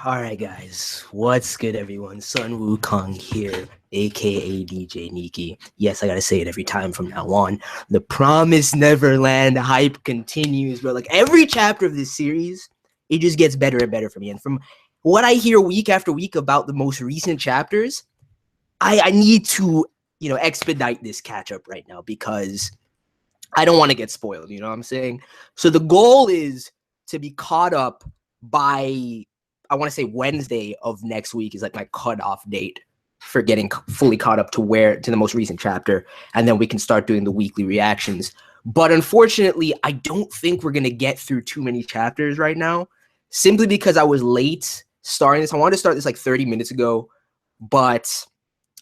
All right, guys. What's good, everyone? Sun Wukong here, aka DJ Nikki. Yes, I gotta say it every time from now on. The Promised Neverland hype continues, bro. Like every chapter of this series, it just gets better and better for me. And from what I hear week after week about the most recent chapters, I need to, expedite this catch up right now because I don't want to get spoiled. You know what I'm saying? So the goal is to be caught up by, I want to say Wednesday of next week is like my cutoff date for getting fully caught up to the most recent chapter. And then we can start doing the weekly reactions. But unfortunately, I don't think we're going to get through too many chapters right now, simply because I was late starting this. I wanted to start this like 30 minutes ago, but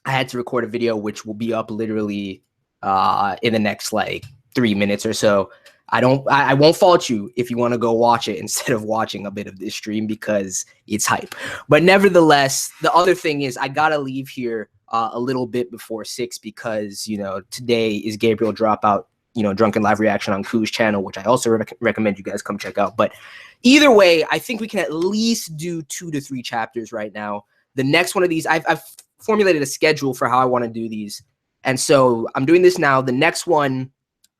I had to record a video, which will be up literally in the next like 3 minutes or so. I won't fault you if you want to go watch it instead of watching a bit of this stream because it's hype. But nevertheless, the other thing is I gotta leave here a little bit before 6 because today is Gabriel Dropout, drunken live reaction on Koo's channel, which I also recommend you guys come check out. But either way, I think we can at least do 2 to 3 chapters right now. The next one of these, I've formulated a schedule for how I want to do these, and so I'm doing this now. The next one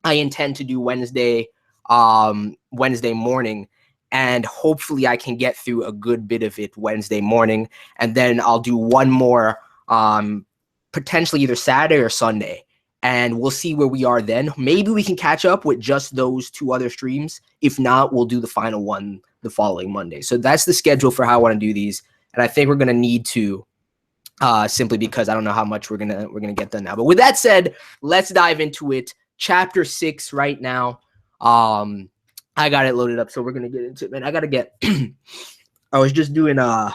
I intend to do Wednesday morning, and hopefully I can get through a good bit of it Wednesday morning, and then I'll do one more potentially either Saturday or Sunday, and we'll see where we are then. Maybe we can catch up with just those 2 other streams. If not, we'll do the final one the following Monday. So that's the schedule for how I want to do these, and I think we're gonna need to simply because I don't know how much we're gonna get done now. But with that said, let's dive into it. Chapter 6 right now. I got it loaded up, so we're gonna get into it, man. I gotta get I was just doing I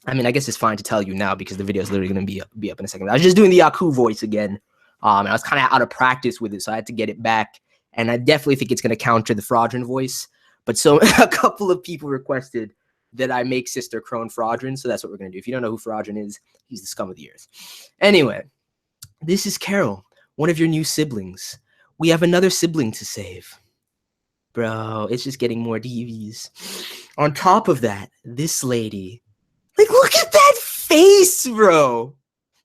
guess it's fine to tell you now because the video is literally gonna be up in a second. I was just doing the Yaku voice again. And I was kind of out of practice with it, so I had to get it back. And I definitely think it's gonna counter the FRAUDRIN voice. But so a couple of people requested that I make Sister Krone FRAUDRIN, so that's what we're gonna do. If you don't know who FRAUDRIN is, he's the scum of the earth. Anyway, this is Carol, one of your new siblings. We have another sibling to save. Bro, it's just getting more DVs. On top of that, this lady, like, look at that face, bro.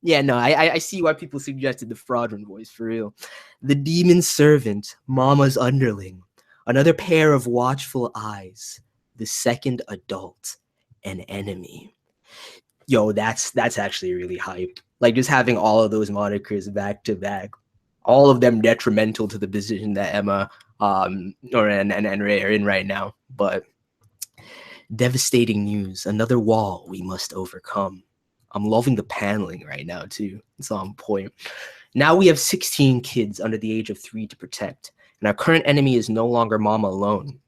Yeah, no, I see why people suggested the FRAUDRIN voice, for real. The demon servant, Mama's underling, another pair of watchful eyes, the second adult, an enemy. Yo, that's actually really hype. Like, just having all of those monikers back to back, all of them detrimental to the position that Emma and Ray are in right now. But devastating news, another wall we must overcome. I'm loving the paneling right now too. It's on point. Now we have 16 kids under the age of 3 to protect, and our current enemy is no longer Mama alone.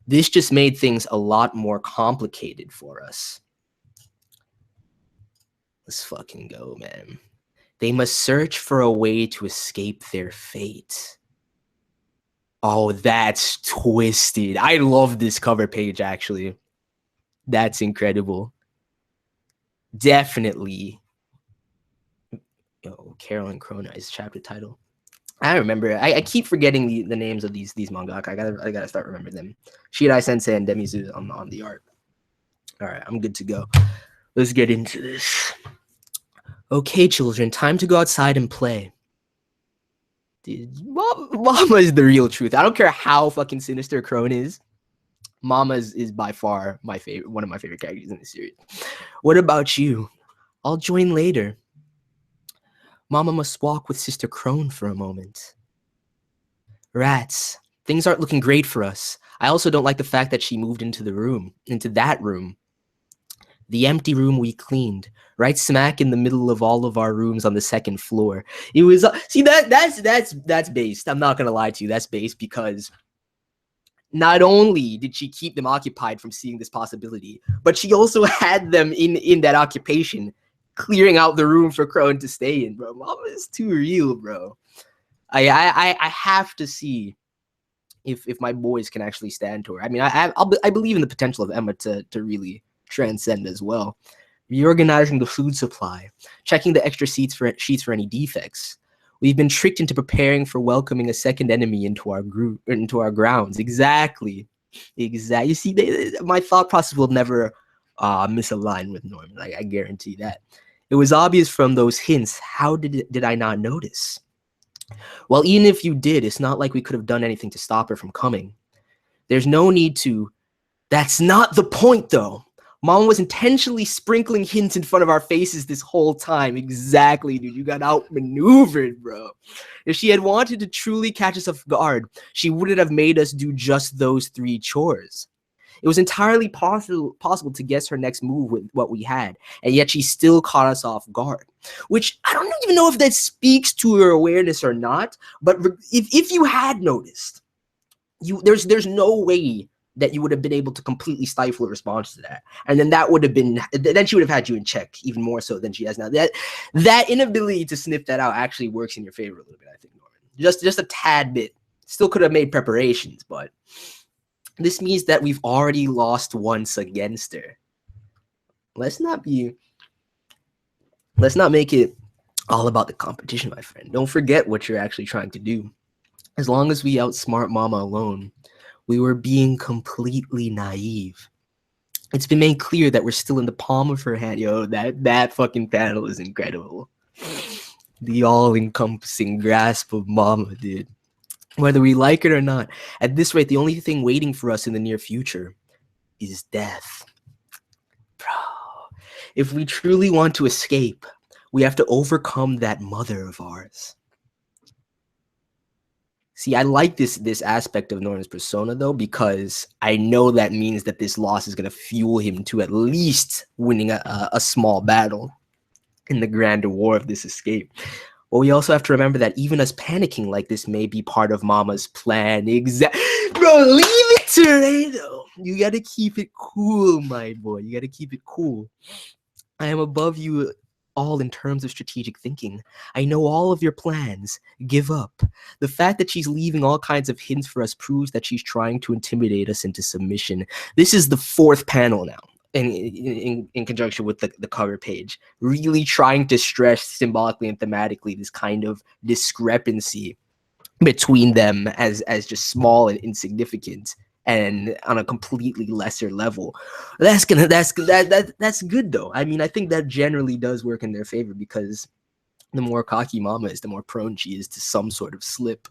This just made things a lot more complicated for us. Let's fucking go, man. They must search for a way to escape their fate. Oh, that's twisted. I love this cover page, actually. That's incredible. Definitely. Yo, Carol and Krone is chapter title. I remember. I keep forgetting the names of these mangaka. I gotta start remembering them. Shirai Sensei and Demizu on the art. All right, I'm good to go. Let's get into this. Okay, children, time to go outside and play. Dude, Mama is the real truth. I don't care how fucking sinister Krone is. Mama is by far my favorite, one of my favorite characters in the series. What about you? I'll join later. Mama must walk with Sister Krone for a moment. Rats, things aren't looking great for us. I also don't like the fact that she moved into that room. The empty room we cleaned, right smack in the middle of all of our rooms on the 2nd floor. It was see that's based. I'm not gonna lie to you, that's based because not only did she keep them occupied from seeing this possibility, but she also had them in that occupation, clearing out the room for Krone to stay in, bro. Mama is too real, bro. I have to see if my boys can actually stand to her. I mean, I believe in the potential of Emma to really transcend as well. Reorganizing the food supply, checking the extra sheets for any defects. We've been tricked into preparing for welcoming a second enemy into our grounds. Exactly. You see, my thought process will never misaligned with Norman. I guarantee that. It was obvious from those hints. How did I not notice? Well, even if you did, it's not like we could have done anything to stop her from coming. There's no need to. That's not the point, though. Mom was intentionally sprinkling hints in front of our faces this whole time. Exactly, dude. You got outmaneuvered, bro. If she had wanted to truly catch us off guard, she wouldn't have made us do just those 3 chores. It was entirely possible to guess her next move with what we had, and yet she still caught us off guard. Which I don't even know if that speaks to her awareness or not, but if you had noticed, there's no way that you would have been able to completely stifle a response to that. And then that would have been, then she would have had you in check even more so than she has now. That inability to sniff that out actually works in your favor a little bit, I think, Norman. Just a tad bit. Still could have made preparations, but this means that we've already lost once against her. Let's not make it all about the competition, my friend. Don't forget what you're actually trying to do. As long as we outsmart Mama alone, we were being completely naive. It's been made clear that we're still in the palm of her hand. Yo, that fucking panel is incredible. The all-encompassing grasp of Mama, dude. Whether we like it or not, at this rate, the only thing waiting for us in the near future is death. Bro, if we truly want to escape, we have to overcome that mother of ours. See, I like this aspect of Norman's persona, though, because I know that means that this loss is going to fuel him to at least winning a small battle in the grander war of this escape. But we also have to remember that even us panicking like this may be part of Mama's plan. Bro, leave it to Ray, though. You got to keep it cool, my boy. You got to keep it cool. I am above you all in terms of strategic thinking. I know all of your plans. Give up. The fact that she's leaving all kinds of hints for us proves that she's trying to intimidate us into submission. This is the 4th panel now, in conjunction with the cover page, really trying to stress symbolically and thematically this kind of discrepancy between them as just small and insignificant and on a completely lesser level. That's good, though. I mean, I think that generally does work in their favor, because the more cocky Mama is, the more prone she is to some sort of slip.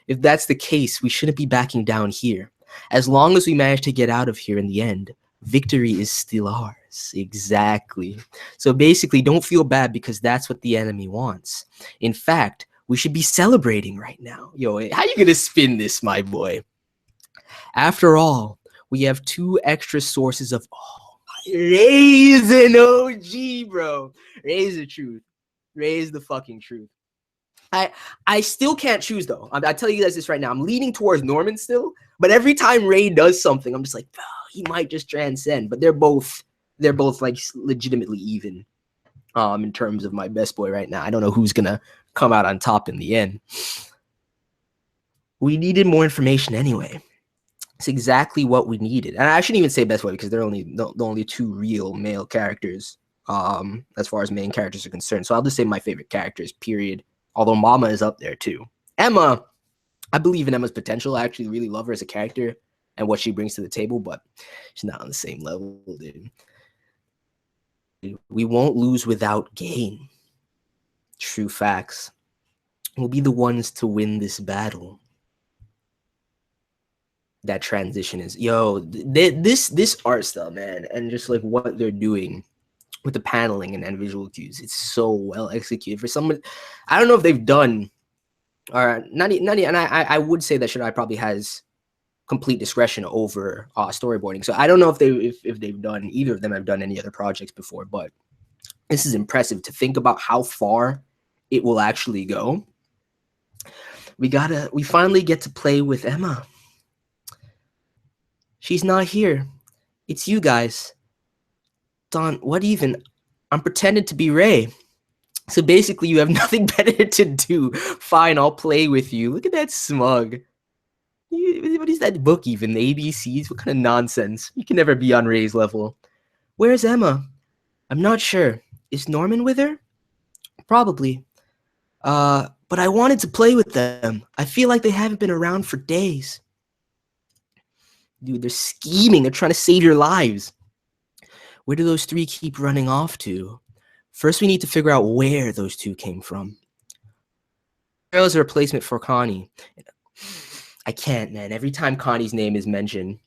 If that's the case, we shouldn't be backing down here. As long as we manage to get out of here in the end, victory is still ours. Exactly. So basically, don't feel bad, because that's what the enemy wants. In fact, we should be celebrating right now. Yo, how you gonna spin this, my boy? After all, we have 2 extra sources of... Oh, Ray's an OG, bro. Ray's the truth. Ray's the fucking truth. I still can't choose, though. I tell you guys this right now. I'm leaning towards Norman still, but every time Ray does something, I'm just like, bro, he might just transcend. But they're both like legitimately even in terms of my best boy right now. I don't know who's gonna come out on top in the end. We needed more information anyway. It's exactly what we needed. And I shouldn't even say best boy, because they're the only 2 real male characters as far as main characters are concerned. So I'll just say my favorite characters, period. Although Mama is up there too. Emma, I believe in Emma's potential. I actually really love her as a character and what she brings to the table, but she's not on the same level, dude. We won't lose without gain. True facts. We'll be the ones to win this battle. That transition is, yo, this art style, man, and just like what they're doing with the paneling and visual cues, it's so well executed. For someone, I don't know if they've done, or not, and I would say that Shadai probably has complete discretion over storyboarding. So I don't know if they've done, either of them have done any other projects before, but this is impressive to think about how far it will actually go. We finally get to play with Emma. She's not here. It's you guys. Don, what even? I'm pretending to be Ray. So basically, you have nothing better to do. Fine, I'll play with you. Look at that smug. What is that book even? The ABCs? What kind of nonsense? You can never be on Ray's level. Where's Emma? I'm not sure. Is Norman with her? Probably. But I wanted to play with them. I feel like they haven't been around for days. Dude, they're scheming. They're trying to save your lives. Where do those three keep running off to? First, we need to figure out where those two came from. Carol is a replacement for Connie. I can't, man. Every time Connie's name is mentioned,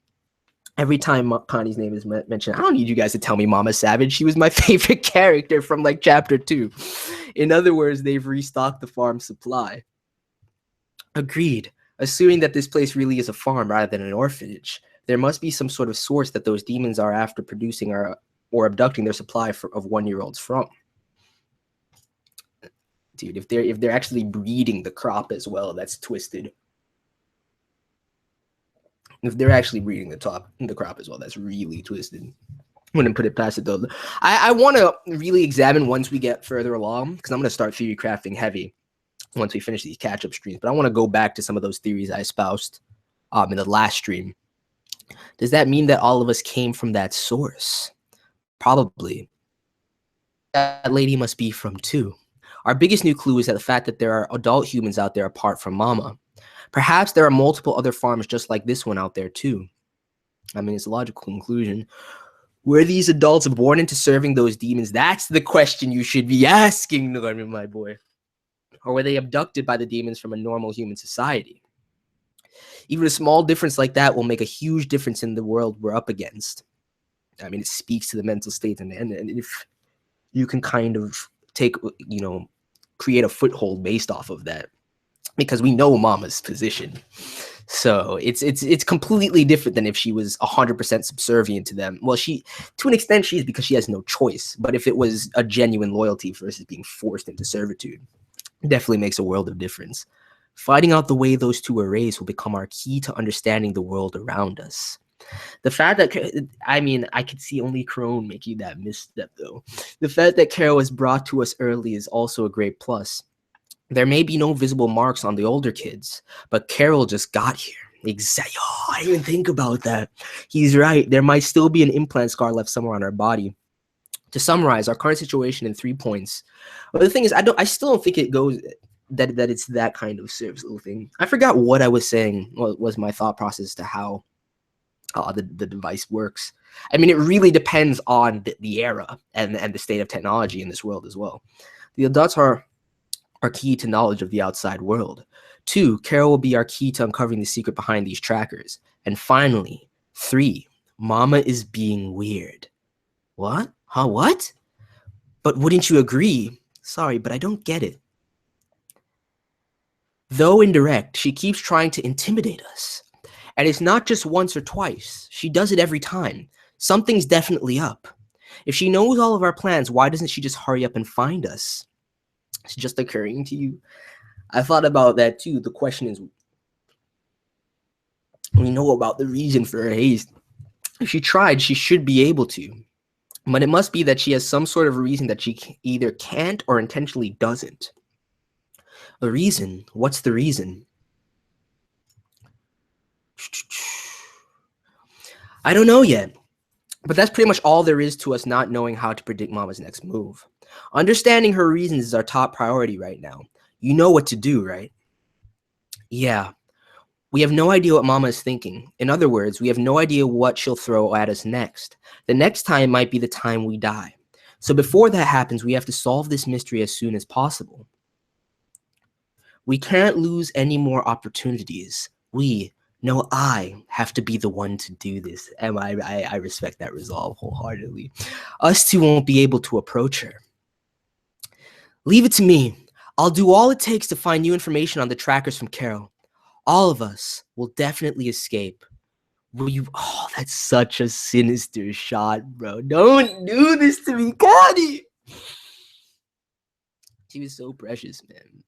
I don't need you guys to tell me Mama Savage. She was my favorite character from like chapter 2. In other words, they've restocked the farm supply. Agreed. Assuming that this place really is a farm rather than an orphanage, there must be some sort of source that those demons are after producing or abducting their supply of 1-year-olds from. Dude, if they're actually breeding the crop as well, that's twisted. If they're actually breeding the crop as well, that's really twisted. Wouldn't put it past it though. I want to really examine once we get further along, because I'm going to start theory crafting heavy once we finish these catch-up streams. But I want to go back to some of those theories I espoused in the last stream. Does that mean that all of us came from that source? Probably. That lady must be from too. Our biggest new clue is that the fact that there are adult humans out there apart from Mama. Perhaps there are multiple other farms just like this one out there too. I mean, it's a logical conclusion. Were these adults born into serving those demons? That's the question you should be asking, Norman, my boy. Or were they abducted by the demons from a normal human society? Even a small difference like that will make a huge difference in the world we're up against. I mean, it speaks to the mental state, and if you can kind of create a foothold based off of that, because we know Mama's position. So it's completely different than if she was 100% subservient to them. Well, to an extent she is, because she has no choice. But if it was a genuine loyalty versus being forced into servitude, it definitely makes a world of difference. Finding out the way those two were raised will become our key to understanding the world around us. The fact that, I mean, I could see only Krone making that misstep though. The fact that Carol was brought to us early is also a great plus. There may be no visible marks on the older kids, but Carol just got here. Exactly. Oh, I didn't even think about that. He's right. There might still be an implant scar left somewhere on our body. To summarize our current situation in 3 points. But the thing is, I still don't think it goes that it's that kind of service little thing. I forgot what I was saying. What was my thought process to how the device works. I mean, it really depends on the era and the state of technology in this world as well. The adults are key to knowledge of the outside world. 2, Carol will be our key to uncovering the secret behind these trackers. And finally, 3, Mama is being weird. What? Huh, what? But wouldn't you agree? Sorry, but I don't get it. Though indirect, she keeps trying to intimidate us. And it's not just once or twice. She does it every time. Something's definitely up. If she knows all of our plans, why doesn't she just hurry up and find us? It's just occurring to you. I thought about that too. The question is, we know about the reason for her haste. If she tried, she should be able to. But it must be that she has some sort of reason that she either can't or intentionally doesn't. A reason? What's the reason? I don't know yet. But that's pretty much all there is to us not knowing how to predict Mama's next move. Understanding her reasons is our top priority right now. You know what to do, right? Yeah. We have no idea what Mama is thinking. In other words, we have no idea what she'll throw at us next. The next time might be the time we die. So before that happens, we have to solve this mystery as soon as possible. We can't lose any more opportunities. I have to be the one to do this. And I respect that resolve wholeheartedly. Us two won't be able to approach her. Leave it to me. I'll do all it takes to find new information on the trackers from Carol. All of us will definitely escape. Oh, that's such a sinister shot, bro. Don't do this to me, Connie. She was so precious, man.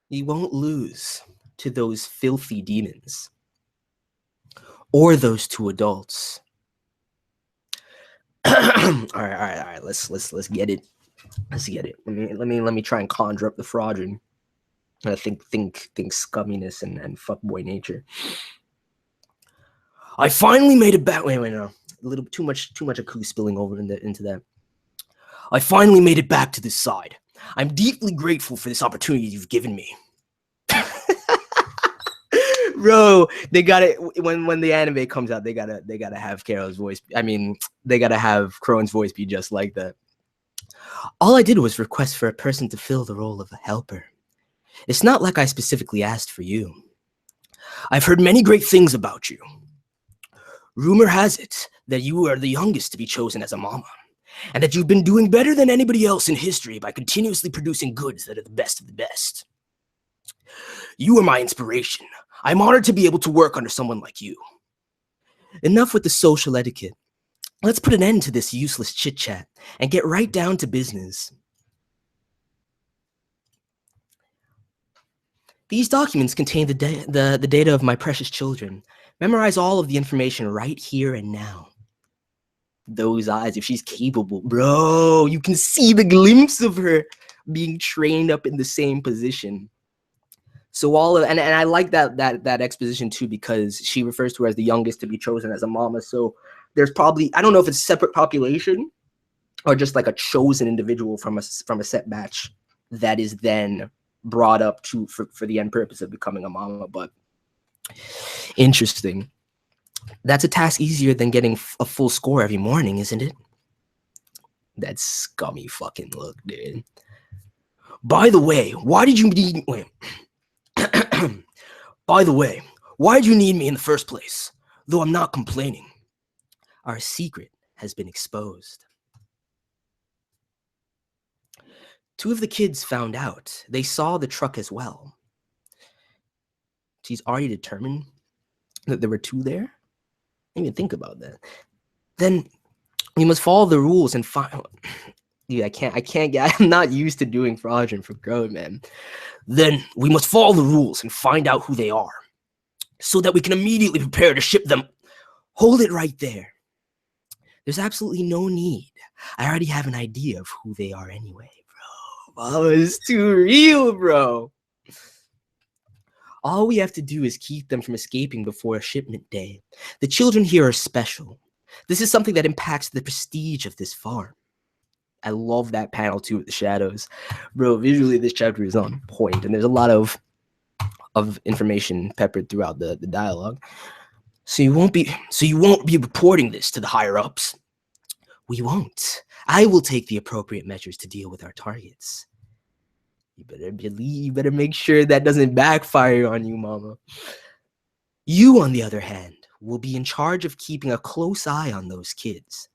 We won't lose to those filthy demons or those two adults. all right. Let's get it. Let's get it. Let me try and conjure up the FRAUDRIN. I think scumminess and fuckboy nature. I finally made it back. Wait, no. A little too much Aku spilling over into that. I finally made it back to this side. I'm deeply grateful for this opportunity you've given me. Bro, they gotta when the anime comes out, they gotta have Carol's voice. I mean, they gotta have Krone's voice be just like that. All I did was request for a person to fill the role of a helper. It's not like I specifically asked for you. I've heard many great things about you. Rumor has it that you are the youngest to be chosen as a mama, and that you've been doing better than anybody else in history by continuously producing goods that are the best of the best. You are my inspiration. I'm honored to be able to work under someone like you. Enough with the social etiquette. Let's put an end to this useless chit-chat and get right down to business. These documents contain the data of my precious children. Memorize all of the information right here and now. Those eyes, if she's capable, bro, you can see the glimpse of her being trained up in the same position. So and I like that exposition too, because she refers to her as the youngest to be chosen as a mama. So there's probably, I don't know if it's a separate population or just like a chosen individual from a set batch that is then brought up for the end purpose of becoming a mama. But interesting. That's a task easier than getting a full score every morning, isn't it? That scummy fucking look, dude. By the way, why did you need... Wait. By the way, why did you need me in the first place? Though I'm not complaining. Our secret has been exposed. Two of the kids found out. They saw the truck as well. She's already determined that there were two there? I didn't even think about that. Then we must follow the rules and find... Dude, I can't get... I'm not used to doing fraudulent for Krone, man. Then we must follow the rules and find out who they are, so that we can immediately prepare to ship them. Hold it right there. There's absolutely no need. I already have an idea of who they are anyway, bro. Oh, it's too real, bro. All we have to do is keep them from escaping before a shipment day. The children here are special. This is something that impacts the prestige of this farm. I love that panel too with the shadows. Bro, visually this chapter is on point, and there's a lot of information peppered throughout the dialogue. So you won't be reporting this to the higher ups. We won't. I will take the appropriate measures to deal with our targets. You better make sure that doesn't backfire on you, mama. You, on the other hand, will be in charge of keeping a close eye on those kids.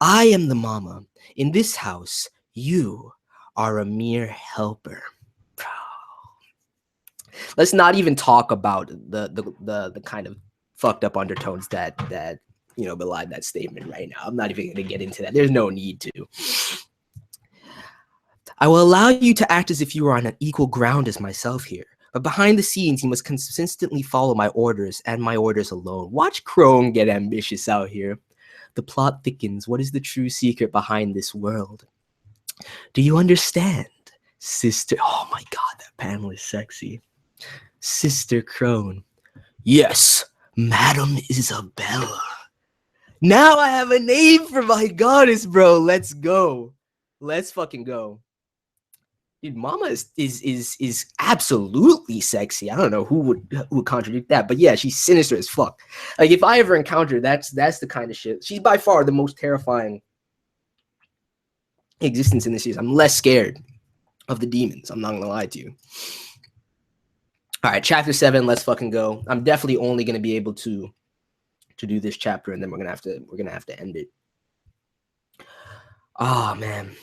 I am the mama. In this house, you are a mere helper. Bro. Let's not even talk about the kind of fucked up undertones that belie that statement right now. I'm not even going to get into that. There's no need to. I will allow you to act as if you were on an equal ground as myself here. But behind the scenes, you must consistently follow my orders and my orders alone. Watch Krone get ambitious out here. The plot thickens. What is the true secret behind this world? Do you understand, sister? Oh my god, that panel is sexy. Sister Krone. Yes, Madam Isabella. Now I have a name for my goddess, bro. Let's go. Let's fucking go. Dude, Mama is absolutely sexy. I don't know who would contradict that, but yeah, she's sinister as fuck. Like if I ever encounter that's the kind of shit. She's by far the most terrifying existence in this series. I'm less scared of the demons. I'm not gonna lie to you. All right, chapter 7. Let's fucking go. I'm definitely only gonna be able to do this chapter, and then we're gonna have to end it. Oh man.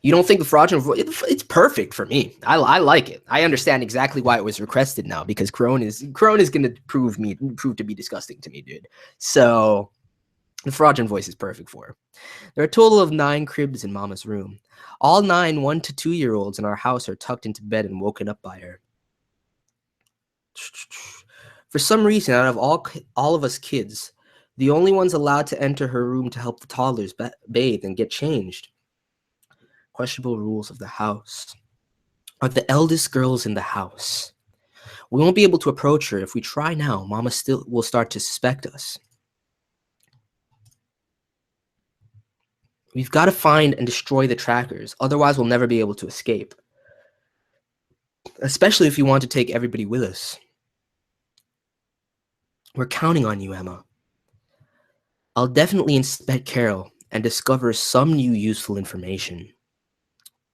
You don't think the fraudulent voice? It's perfect for me. I like it. I understand exactly why it was requested now, because Krone is going to prove to be disgusting to me, dude. So the fraudulent voice is perfect for her. There are a total of 9 cribs in Mama's room. All 9 1- to 2-year-olds in our house are tucked into bed and woken up by her. For some reason, out of all of us kids, the only ones allowed to enter her room to help the toddlers bathe and get changed. Questionable rules of the house. Are the eldest girls in the house? We won't be able to approach her. If we try now, Mama still will start to suspect us. We've got to find and destroy the trackers. Otherwise, we'll never be able to escape. especially if you want to take everybody with us. We're counting on you, Emma. I'll definitely inspect Carol and discover some new useful information.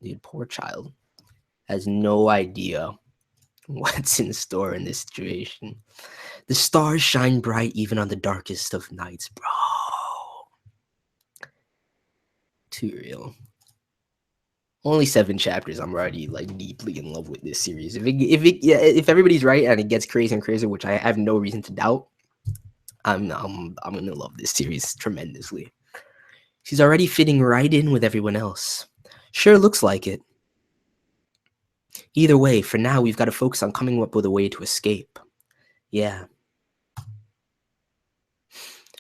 Dude, poor child has no idea what's in store in this situation. The stars shine bright even on the darkest of nights, bro. Too real. Only 7 chapters. I'm already like deeply in love with this series. If everybody's right and it gets crazier and crazier, which I have no reason to doubt, I'm gonna love this series tremendously. She's already fitting right in with everyone else. Sure looks like it. Either way, for now, we've got to focus on coming up with a way to escape. Yeah.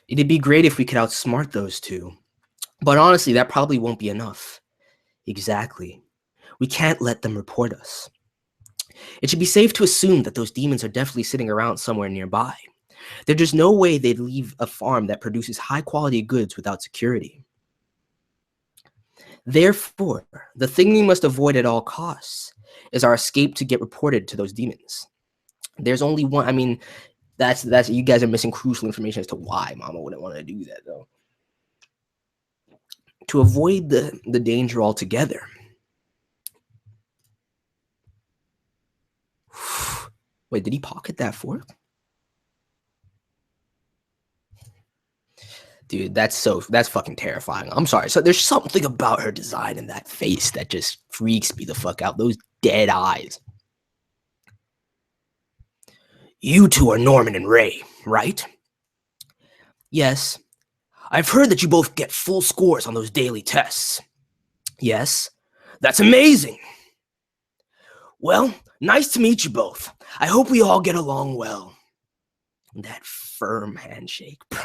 It'd be great if we could outsmart those two. But honestly, that probably won't be enough. Exactly. We can't let them report us. It should be safe to assume that those demons are definitely sitting around somewhere nearby. There's just no way they'd leave a farm that produces high-quality goods without security. Therefore, the thing we must avoid at all costs is our escape to get reported to those demons. There's only one. I mean, that's you guys are missing crucial information as to why Mama wouldn't want to do that, though. To avoid the danger altogether. Wait, did he pocket that fork? Dude, that's fucking terrifying. I'm sorry. So there's something about her design and that face that just freaks me the fuck out. Those dead eyes. You two are Norman and Ray, right? Yes. I've heard that you both get full scores on those daily tests. Yes. That's amazing. Well, nice to meet you both. I hope we all get along well. That firm handshake, bro.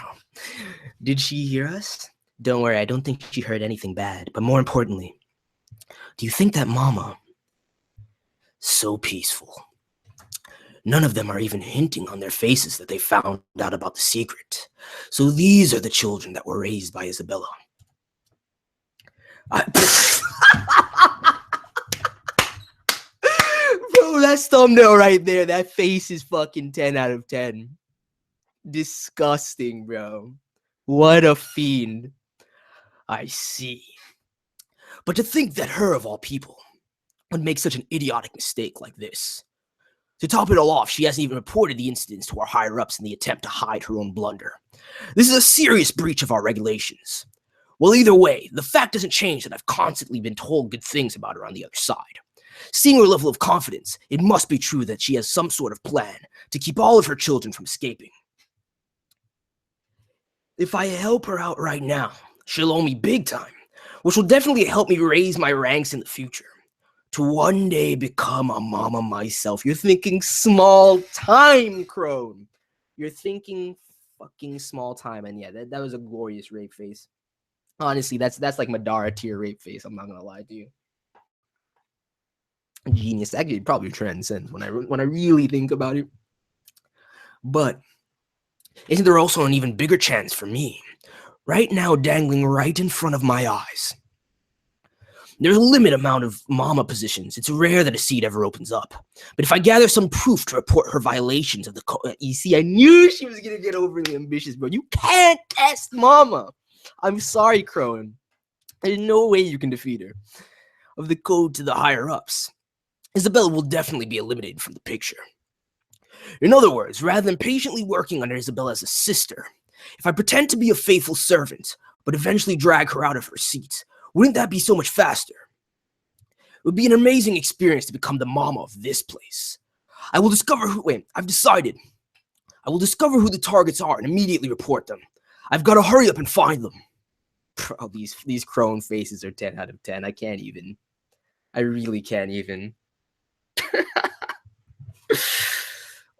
Did she hear us? Don't worry, I don't think she heard anything bad. But more importantly, do you think that Mama... So peaceful. None of them are even hinting on their faces that they found out about the secret. So these are the children that were raised by Isabella. Bro, that thumbnail right there, that face is fucking 10 out of 10. Disgusting, bro. What a fiend. I see. But to think that her, of all people, would make such an idiotic mistake like this. To top it all off, she hasn't even reported the incidents to our higher-ups in the attempt to hide her own blunder. This is a serious breach of our regulations. Well, either way, the fact doesn't change that I've constantly been told good things about her on the other side. Seeing her level of confidence, it must be true that she has some sort of plan to keep all of her children from escaping. If I help her out right now, she'll owe me big time, which will definitely help me raise my ranks in the future. To one day become a mama myself. You're thinking small time, Krone. You're thinking fucking small time. And yeah, that was a glorious rape face. Honestly, that's like Madara tier rape face. I'm not gonna lie to you. Genius. Actually, it probably transcends when I really think about it. But isn't there also an even bigger chance for me? Right now, dangling right in front of my eyes. There's a limited amount of mama positions. It's rare that a seat ever opens up. But if I gather some proof to report her violations of the code, you see, I knew she was going to get overly ambitious, bro. You can't test mama. I'm sorry, Krone. There's no way you can defeat her. Of the code to the higher-ups, Isabella will definitely be eliminated from the picture. In other words, rather than patiently working under Isabella as a sister, if I pretend to be a faithful servant, but eventually drag her out of her seat, wouldn't that be so much faster? It would be an amazing experience to become the mama of this place. I will discover who... Wait, I've decided. I will discover who the targets are and immediately report them. I've got to hurry up and find them. Bro, these Krone faces are 10 out of 10. I can't even. I really can't even.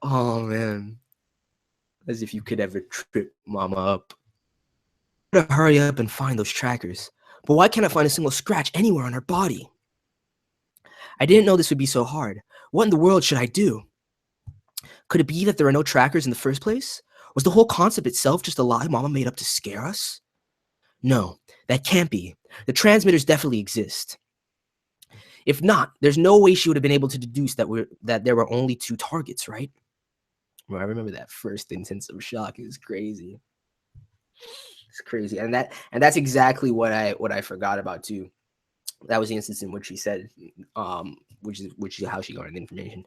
Oh, man. As if you could ever trip mama up. I gotta hurry up and find those trackers. But why can't I find a single scratch anywhere on her body? I didn't know this would be so hard. What in the world should I do? Could it be that there are no trackers in the first place? Was the whole concept itself just a lie Mama made up to scare us? No, that can't be. The transmitters definitely exist. If not, there's no way she would have been able to deduce that there were only 2 targets, right? Well, I remember that first instance of shock. It was crazy. It's crazy, and that's exactly what I forgot about too. That was the instance in which she said, which is how she got the information.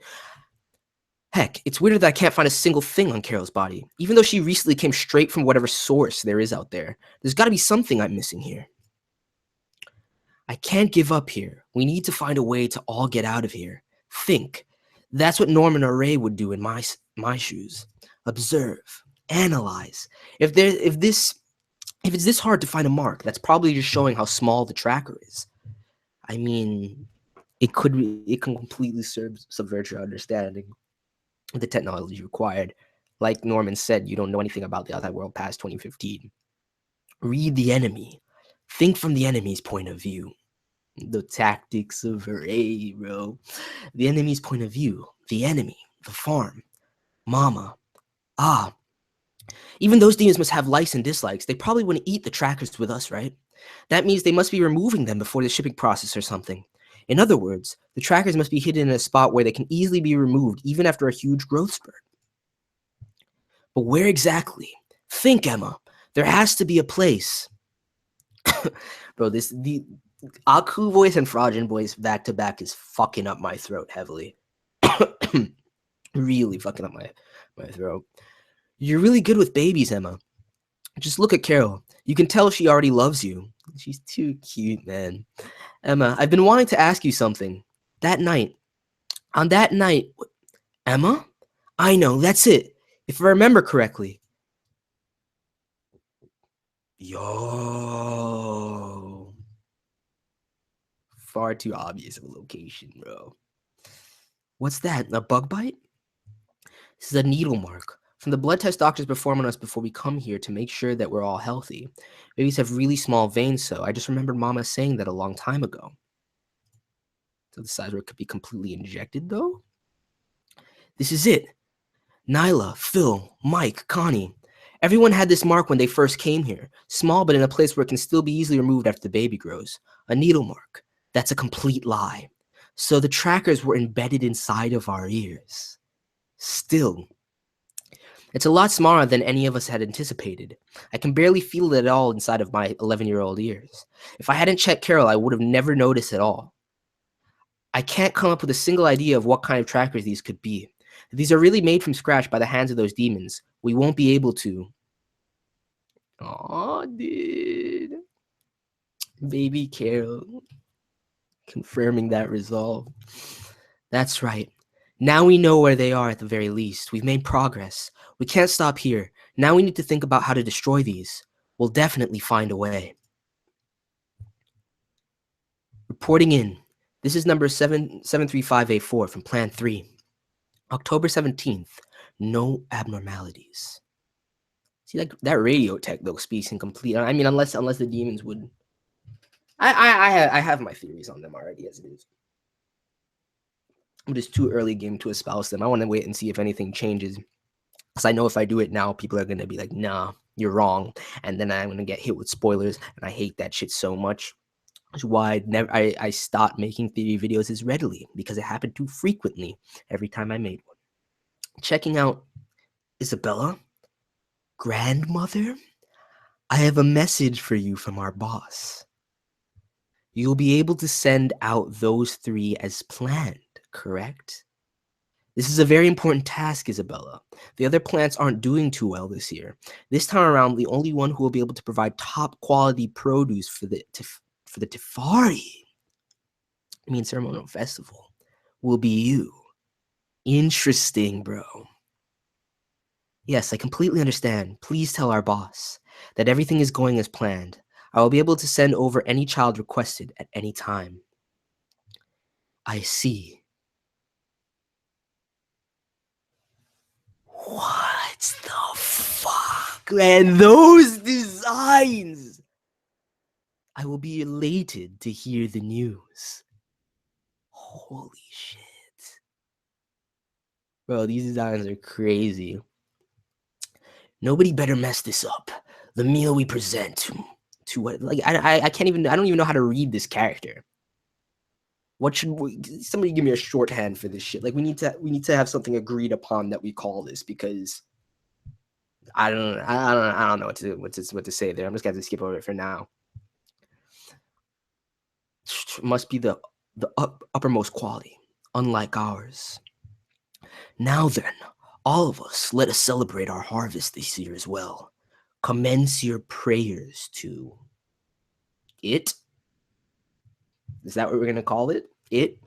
Heck, it's weirder that I can't find a single thing on Carol's body, even though she recently came straight from whatever source there is out there. There's got to be something I'm missing here. I can't give up here. We need to find a way to all get out of here. Think. That's what Norman or Ray would do in my shoes. Observe. Analyze. If it's this hard to find a mark, that's probably just showing how small the tracker is. I mean, it can completely subvert your understanding of the technology required. Like Norman said, you don't know anything about the outside world past 2015. Read the enemy. Think from the enemy's point of view. The tactics of Ray, bro. The enemy's point of view. The enemy. The farm. Mama. Ah. Even those demons must have likes and dislikes. They probably wouldn't eat the trackers with us, right? That means they must be removing them before the shipping process or something. In other words, the trackers must be hidden in a spot where they can easily be removed even after a huge growth spurt. But where exactly? Think, Emma. There has to be a place. Bro, the Aku voice and FRAUDRIN voice back to back is fucking up my throat heavily. Really fucking up my throat. You're really good with babies, Emma. Just look at Carol. You can tell she already loves you. She's too cute, man. Emma, I've been wanting to ask you something. On that night, Emma? I know, that's it. If I remember correctly. Yo. Far too obvious of a location, bro. What's that? A bug bite? This is a needle mark. From the blood test doctors perform on us before we come here to make sure that we're all healthy. Babies have really small veins, so I just remembered Mama saying that a long time ago. So the size where it could be completely injected, though? This is it. Nyla, Phil, Mike, Connie. Everyone had this mark when they first came here. Small, but in a place where it can still be easily removed after the baby grows. A needle mark. That's a complete lie. So the trackers were embedded inside of our ears. Still. It's a lot smaller than any of us had anticipated. I can barely feel it at all inside of my 11-year-old ears. If I hadn't checked Carol, I would have never noticed at all. I can't come up with a single idea of what kind of trackers these could be. If these are really made from scratch by the hands of those demons, we won't be able to. Aw, dude. Baby Carol. Confirming that resolve. That's right. Now we know where they are at the very least. We've made progress. We can't stop here. Now we need to think about how to destroy these. We'll definitely find a way. Reporting in. This is number 735A4 from Plan 3. October 17th. No abnormalities. See, that radio tech, though, speaks in complete... I mean, unless the demons would... I have my theories on them already as it is. But it's too early game to espouse them. I want to wait and see if anything changes. Because I know if I do it now, people are going to be like, nah, you're wrong. And then I'm going to get hit with spoilers. And I hate that shit so much. Which is why I stopped making theory videos as readily. Because it happened too frequently every time I made one. Checking out Isabella. Grandmother? I have a message for you from our boss. You'll be able to send out those 3 as planned. Correct? This is a very important task, Isabella. The other plants aren't doing too well this year. This time around, the only one who will be able to provide top quality produce for the Tefari, ceremonial festival, will be you. Interesting, bro. Yes, I completely understand. Please tell our boss that everything is going as planned. I will be able to send over any child requested at any time. I see. What the fuck, man? Those designs! I will be elated to hear the news. Holy shit. Bro, these designs are crazy. Nobody better mess this up. The meal we present to what? Like, I don't even know how to read this character. What should somebody give me a shorthand for this shit? Like we need to have something agreed upon that we call this, because I don't know what to say there. I'm just gonna skip over it for now. Must be the uppermost quality, unlike ours. Now then, all of us, let us celebrate our harvest this year as well. Commence your prayers to it. Is that what we're gonna call it? It.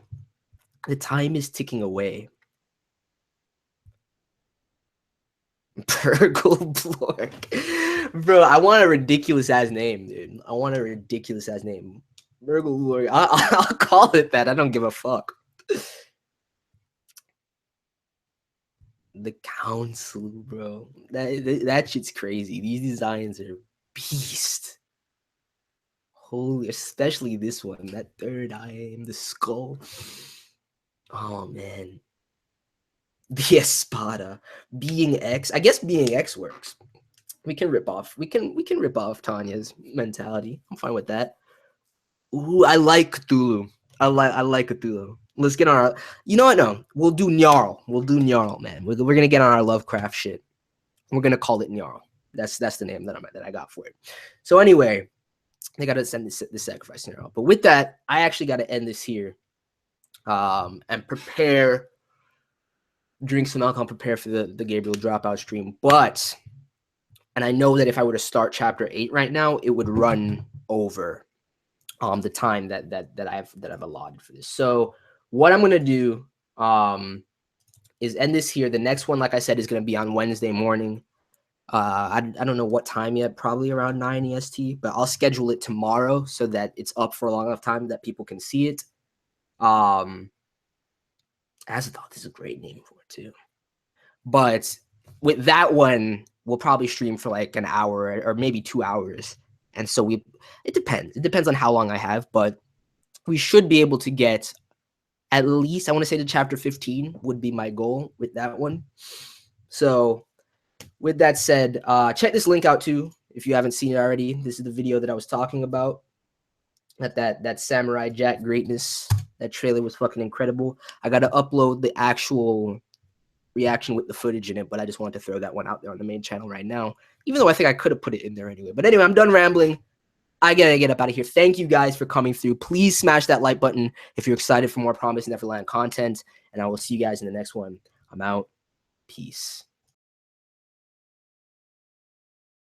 The time is ticking away. Burgle Bro, I want a ridiculous ass name, dude. I want a ridiculous ass name. Burgle I'll call it that. I don't give a fuck. The council, bro. That shit's crazy. These designs are beast. Holy, especially this one. That third eye and the skull. Oh man. The Espada. Being X. I guess being X works. We can rip off. We can rip off Tanya's mentality. I'm fine with that. Ooh, I like Cthulhu. I like Cthulhu. Let's get on our. You know what? No, we'll do Gnarl. We'll do Gnarl, man. We're gonna get on our Lovecraft shit. We're gonna call it Gnarl. That's the name that I got for it. So anyway, they gotta send the sacrifice Gnarl. But with that, I actually got to end this here. And prepare. Drink some alcohol. Prepare for the Gabriel Dropout stream. But, and I know that if I were to start chapter 8 right now, it would run over the time that I've allotted for this. So what I'm gonna do is end this here. The next one, like I said, is gonna be on Wednesday morning. I don't know what time yet, probably around 9 EST, but I'll schedule it tomorrow so that it's up for a long enough time that people can see it. As I thought, this is a great name for it too. But with that one, we'll probably stream for like an hour or maybe 2 hours. And so it depends. It depends on how long I have, but we should be able to get at least, I want to say, to chapter 15 would be my goal with that one. So with that said, check this link out too if you haven't seen it already. This is the video that I was talking about. That Samurai Jack greatness. That trailer was fucking incredible. I got to upload the actual reaction with the footage in it, but I just wanted to throw that one out there on the main channel right now, even though I think I could have put it in there anyway. But anyway, I'm done rambling. I gotta get up out of here. Thank you guys for coming through. Please smash that like button if you're excited for more Promised Neverland content, and I will see you guys in the next one. I'm out. Peace.